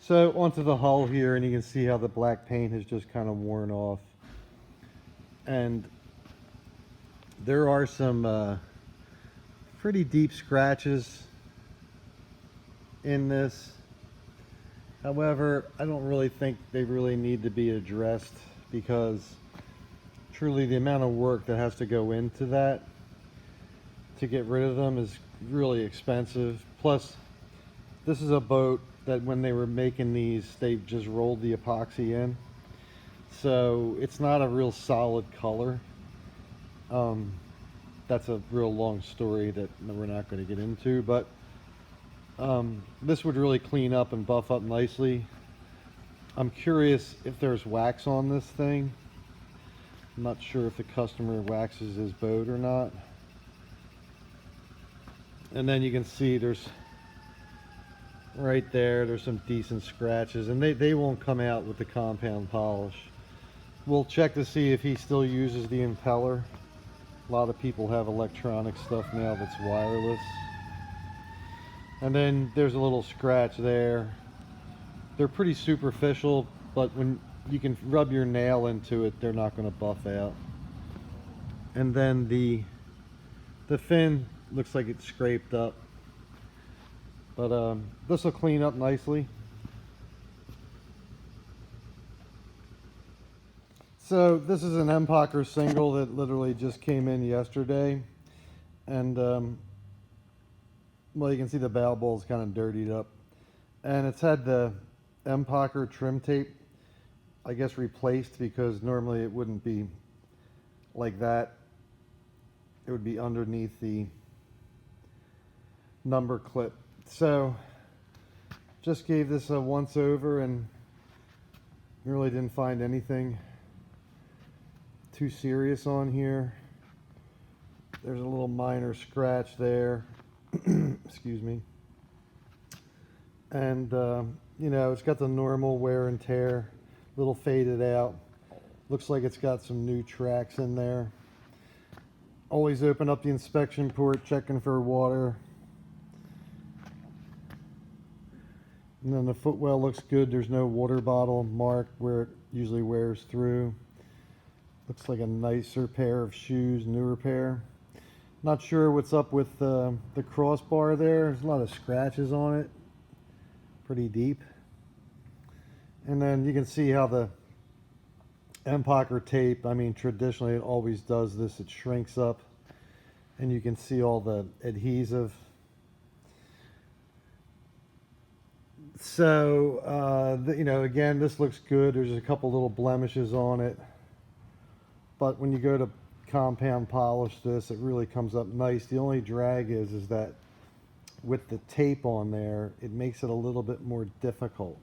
So onto the hull here, and you can see how the black paint has just kind of worn off. And there are some pretty deep scratches in this. However, I don't really think they really need to be addressed, because truly the amount of work that has to go into that to get rid of them is really expensive. Plus, this is a boat that when they were making these, they just rolled the epoxy in. So it's not a real solid color. That's a real long story that we're not going to get into, but this would really clean up and buff up nicely. I'm curious if there's wax on this thing. I'm not sure if the customer waxes his boat or not. And then you can see there's right there's some decent scratches, and they won't come out with the compound polish. We'll check to see if he still uses the impeller. A lot of people have electronic stuff now that's wireless. And then there's a little scratch there. They're pretty superficial, but when you can rub your nail into it, they're not going to buff out. And then the fin looks like it's scraped up, but this will clean up nicely. So this is an Empacher single that literally just came in yesterday, and well, you can see the bow ball's kind of dirtied up, and it's had the Empacher trim tape, I guess, replaced, because normally it wouldn't be like that. It would be underneath the number clip. So just gave this a once over and really didn't find anything too serious on here. There's a little minor scratch there. Excuse me. And you know, it's got the normal wear and tear, a little faded out. Looks like it's got some new tracks in there. Always open up the inspection port, checking for water. And then the footwell looks good. There's no water bottle mark where it usually wears through. Looks like a nicer pair of shoes, newer pair. Not sure what's up with the crossbar there. There's a lot of scratches on it, pretty deep. And then you can see how the Empacher tape, I mean, traditionally it always does this. It shrinks up, and you can see all the adhesive. So, you know, again, this looks good. There's a couple little blemishes on it. But when you go to compound polish this, it really comes up nice. The only drag is that with the tape on there, it makes it a little bit more difficult.